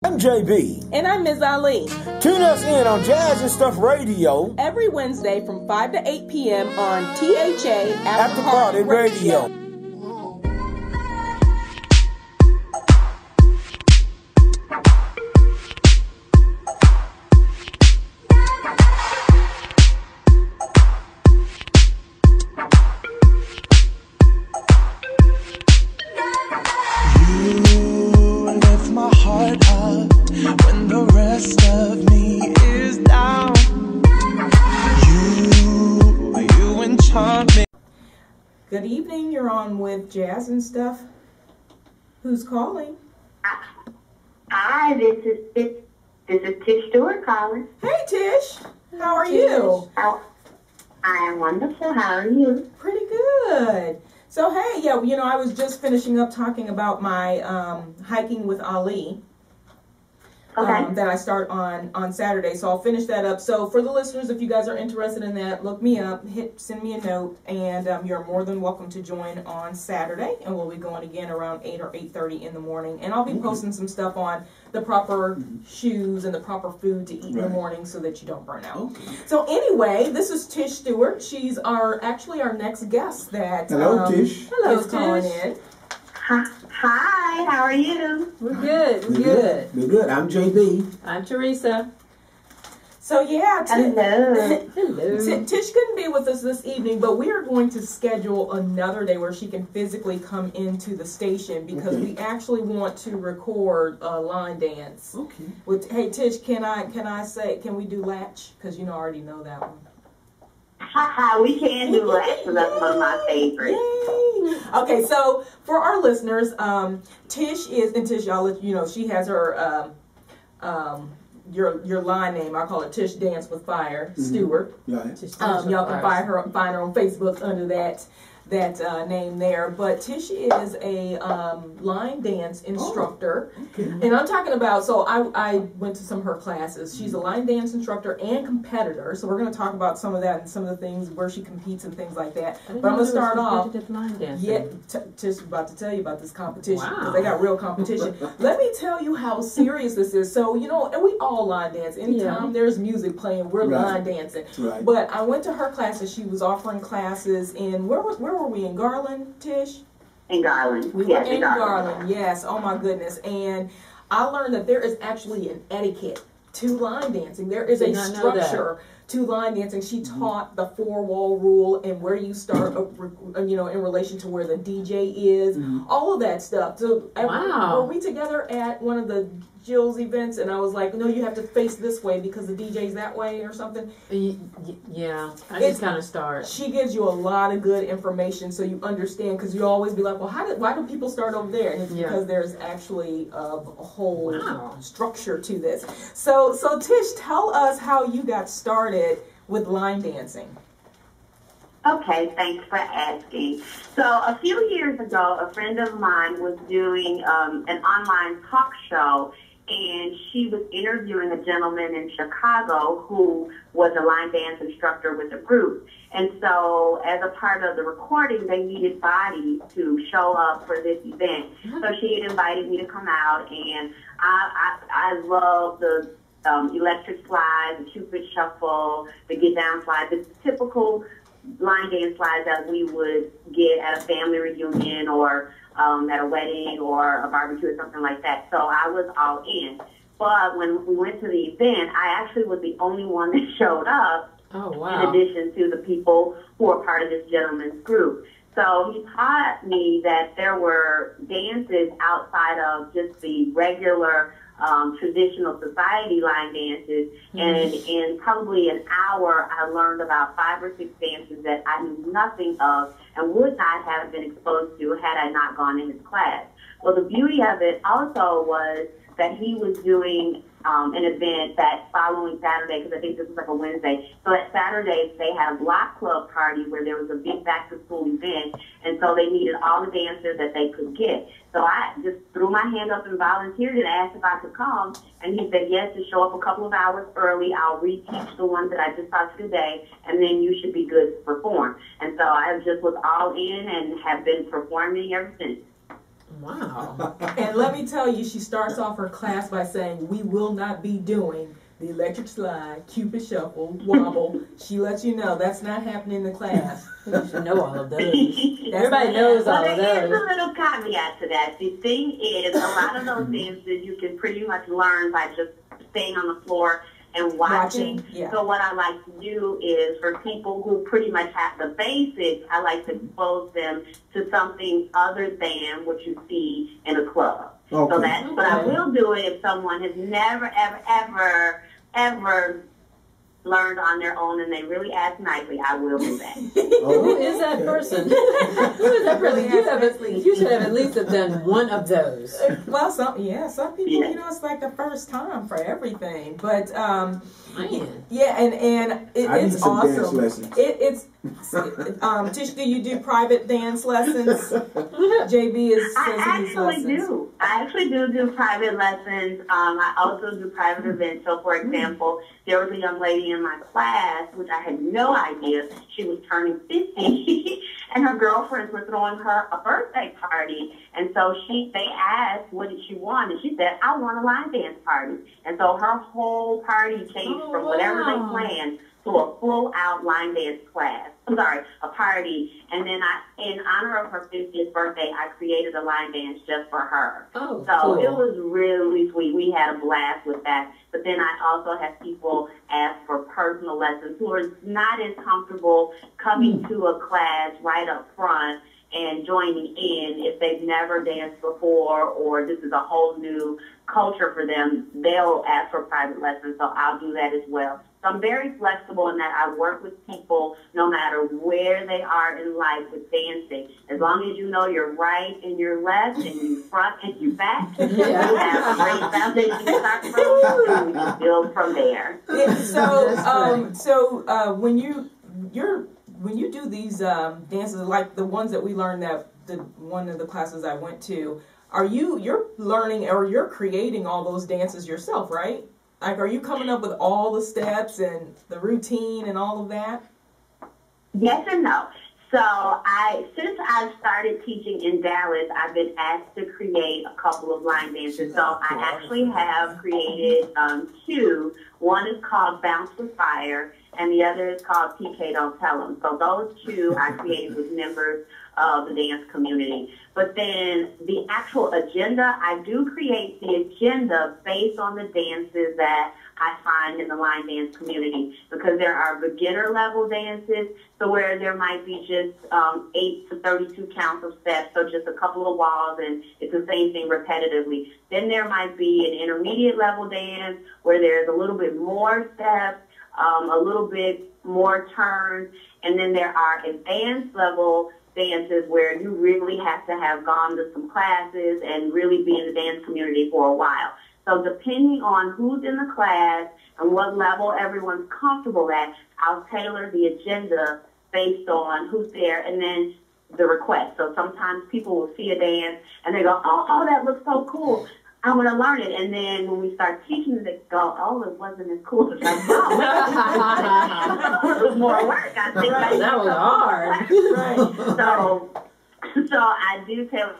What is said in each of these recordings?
I'm JB. And I'm Ms. Ali. Tune us in on Jazz and Stuff Radio every Wednesday from 5 to 8 p.m. on THA After Party Radio. Good evening, you're on with Jazz and Stuff. Who's calling? Hi, this is Tish Stewart calling. Hey Tish, how are you? I am wonderful. How are you? Pretty good. So hey, yeah, I was just finishing up talking about my hiking with Ali. Okay. That I start on Saturday, so I'll finish that up. So for the listeners, if you guys are interested in that, look me up, send me a note, and you're more than welcome to join on Saturday. And we'll be going again around 8 or 8:30 in the morning. And I'll be posting some stuff on the proper shoes and the proper food to eat in the morning so that you don't burn out. Okay. So anyway, this is Tish Stewart. She's actually our next guest that Tish. Hello, is calling in. Hi, how are you? We're good. We're good. I'm JB. I'm Teresa. So yeah, hello. Tish couldn't be with us this evening, but we are going to schedule another day where she can physically come into the station because we actually want to record a line dance. Okay. Hey Tish, can we do Latch? Because I already know that one. We can do that, so that's one of my favorites. Yay. Okay, so for our listeners, Tish is, and Tish, I'll let you know, she has her your line name. I call it Tish Dance with Fire Stewart. Right. Y'all can find her on Facebook under that name there. But Tish is a line dance instructor. And I'm talking about, so I went to some of her classes. She's a line dance instructor and competitor. So we're going to talk about some of that and some of the things where she competes and things like that. But I'm going to start off. Yeah, Tish about to tell you about this competition because they got real competition. Let me tell you how serious this is. So, and we all line dance. Anytime there's music playing, we're line dancing. Right. But I went to her classes. She was offering classes in, where were we, in Garland, Tish? In Garland. We were in Garland, yes. Oh my goodness. And I learned that there is actually an etiquette to line dancing. There is a structure to line dancing. She taught the 4-wall rule and where you start, in relation to where the DJ is, all of that stuff. So were we together at one of the Jill's events, and I was like, no, you have to face this way because the DJ's that way or something. Yeah, I just kind of start. She gives you a lot of good information so you understand, because you always be like, well, why do people start over there? And it's because there's actually a whole structure to this. So Tish, tell us how you got started with line dancing. Okay, thanks for asking. So a few years ago, a friend of mine was doing an online talk show, and she was interviewing a gentleman in Chicago who was a line dance instructor with a group. And so as a part of the recording, they needed bodies to show up for this event. So she had invited me to come out, and I love the electric slide, the Cupid shuffle, the get down slide, the typical line dance slides that we would get at a family reunion or at a wedding or a barbecue or something like that. So I was all in. But when we went to the event, I actually was the only one that showed up. Oh, wow. In addition to the people who are part of this gentleman's group. So he taught me that there were dances outside of just the regular traditional society line dances, and in probably an hour I learned about 5 or 6 dances that I knew nothing of and would not have been exposed to had I not gone in his class. Well, the beauty of it also was that he was doing an event that following Saturday, because I think this was like a Wednesday. So at Saturdays, they had a block club party where there was a big back-to-school event, and so they needed all the dancers that they could get. So I just threw my hand up and volunteered and asked if I could come, and he said, yes, to show up a couple of hours early. I'll reteach the ones that I just taught you today, and then you should be good to perform. And so I just was all in and have been performing ever since. Wow. And let me tell you, she starts off her class by saying, we will not be doing the electric slide, Cupid shuffle, wobble. She lets you know that's not happening in the class. You should know all of those. Everybody knows all of There is a those. little caveat to that. The thing is, a lot of those dances you can pretty much learn by just staying on the floor and watching. Yeah. So what I like to do is for people who pretty much have the basics, I like to expose them to something other than what you see in a club. Okay. So that's, but I will do it if someone has never, ever learned on their own and they really ask nicely, I will do that. Who is that person? Who is that person? You should have at least have done one of those. Well, some people, Yeah. you know, it's like the first time for everything. But Man. yeah, and I need it's some dance awesome. lessons. It's Tish, do you do private dance lessons? JB says I these actually lessons. do. I actually do private lessons. I also do private events. So, for example, there was a young lady in my class, which I had no idea. She was turning 50, and her girlfriends were throwing her a birthday party. And so they asked, what did she want? And she said, I want a line dance party. And so her whole party changed from whatever they planned to a full-out line dance class. I'm sorry, a party. And then in honor of her 50th birthday, I created a line dance just for her. Oh, So cool. it was really sweet. We had a blast with that. But then I also have people ask for personal lessons who are not as comfortable coming to a class right up front and joining in if they've never danced before or this is a whole new culture for them. They'll ask for private lessons, so I'll do that as well. So I'm very flexible in that I work with people no matter where they are in life with dancing. As long as you know your right and your left and your front and your back, you have a great foundation to start from and we can build from there. Yeah, so when you do these dances like the ones that we learned that one of the classes I went to, you're learning or you're creating all those dances yourself, right? Like, are you coming up with all the steps and the routine and all of that? Yes and no. So since I started teaching in Dallas, I've been asked to create a couple of line dances. So I actually have created two. One is called Bounce with Fire, and the other is called PK Don't Tell 'Em. So those two I created with members of the dance community. But then the actual agenda, I do create the agenda based on the dances that I find in the line dance community, because there are beginner level dances, so where there might be just 8 to 32 counts of steps, so just a couple of walls, and it's the same thing repetitively. Then there might be an intermediate level dance where there's a little bit more steps, a little bit more turns, and then there are advanced level dances where you really have to have gone to some classes and really be in the dance community for a while. So depending on who's in the class and what level everyone's comfortable at, I'll tailor the agenda based on who's there and then the request. So sometimes people will see a dance and they go, oh, that looks so cool. I want to learn it. And then when we start teaching, they go, oh, it wasn't as cool as I thought. It was more work. I think That was hard. Right. So I do tell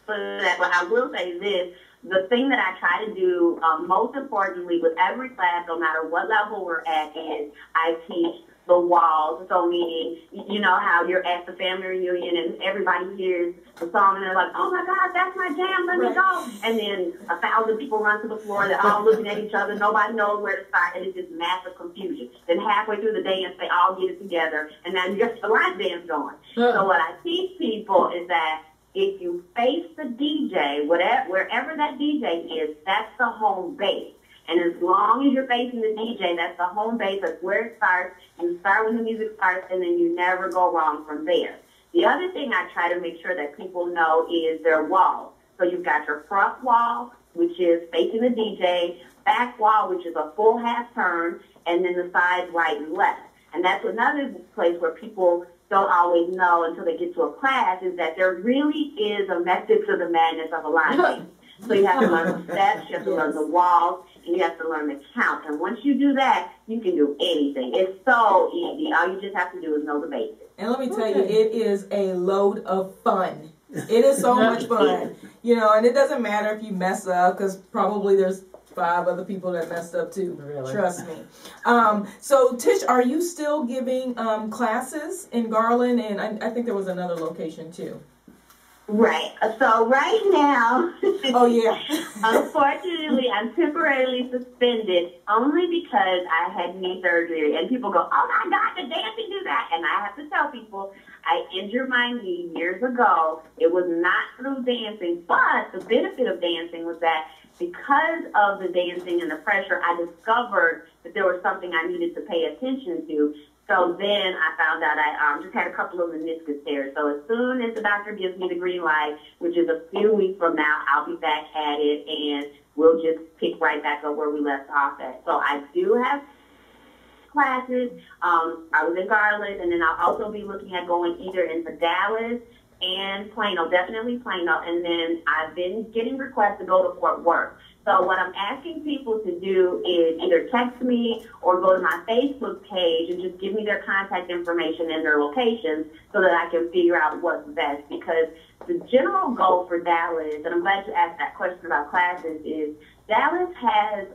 that, but I will say this. The thing that I try to do most importantly with every class, no matter what level we're at, is I teach the walls. So meaning, you know how you're at the family reunion and everybody hears the song and they're like, oh my God, that's my jam, let me go. And then 1,000 people run to the floor, they're all looking at each other, nobody knows where to start, and it's just massive confusion. Then halfway through the dance, they all get it together, and now you get the line dance going. So what I teach people is that if you face the DJ, wherever that DJ is, that's the home base. And as long as you're facing the DJ, that's the home base. That's where it starts. You start when the music starts, and then you never go wrong from there. The other thing I try to make sure that people know is their walls. So you've got your front wall, which is facing the DJ, back wall, which is a full half turn, and then the sides right and left. And that's another place where people don't always know until they get to a class, is that there really is a method to the madness of a line dance. So you have to learn the steps, you have to learn the walls, and you have to learn the count. And once you do that, you can do anything. It's so easy. All you just have to do is know the basics. And let me tell you, it is a load of fun. It is so much fun, you know, and it doesn't matter if you mess up because probably there's 5 other people that messed up too. Really? Trust me. So Tish, are you still giving classes in Garland? And I think there was another location too. Right. So right now, Oh yeah. unfortunately, I'm temporarily suspended only because I had knee surgery. And people go, "Oh my God, did dancing do that?" And I have to tell people, I injured my knee years ago. It was not through dancing, but the benefit of dancing was that because of the dancing and the pressure, I discovered that there was something I needed to pay attention to. So then I found out I just had a couple of meniscus tears. So as soon as the doctor gives me the green light, which is a few weeks from now, I'll be back at it, and we'll just pick right back up where we left off at. So I do have classes. I was in Garland, and then I'll also be looking at going either into Dallas and Plano, definitely Plano, and then I've been getting requests to go to Fort Worth. So what I'm asking people to do is either text me or go to my Facebook page and just give me their contact information and their locations so that I can figure out what's best. Because the general goal for Dallas, and I'm glad you asked that question about classes, is Dallas has,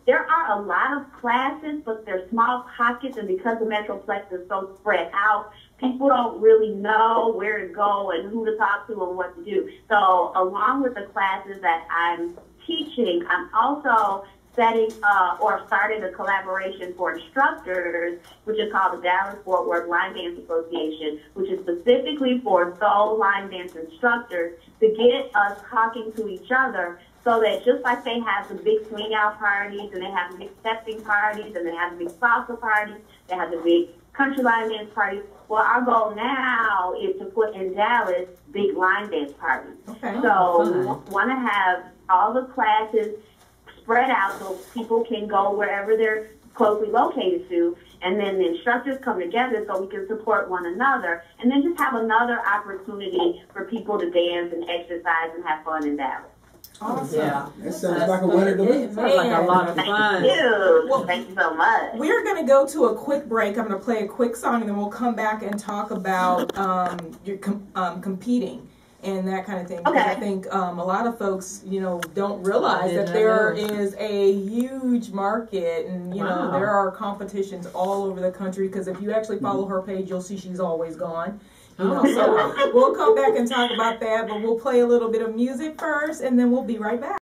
there are a lot of classes, but they're small pockets, and because the Metroplex is so spread out, people don't really know where to go and who to talk to and what to do. So along with the classes that I'm teaching, I'm also setting up or started a collaboration for instructors, which is called the Davenport Line Dance Association, which is specifically for soul line dance instructors to get us talking to each other so that just like they have the big swing out parties and they have the big stepping parties and they have the big salsa parties, they have the big country line dance parties. Well, our goal now is to put in Dallas big line dance parties. Okay. So we want to have all the classes spread out so people can go wherever they're closely located to, and then the instructors come together so we can support one another, and then just have another opportunity for people to dance and exercise and have fun in Dallas. Awesome. Yeah. That sounds like a winner to me. It sounds like a lot of Thank fun. you. Well, Thank you so much. We're going to go to a quick break. I'm going to play a quick song, and then we'll come back and talk about your competing and that kind of thing. Because Okay. I think a lot of folks, you know, don't realize that there is a huge market, and you know there are competitions all over the country. Because if you actually follow her page, you'll see she's always gone. You know, so we'll come back and talk about that, but we'll play a little bit of music first, and then we'll be right back.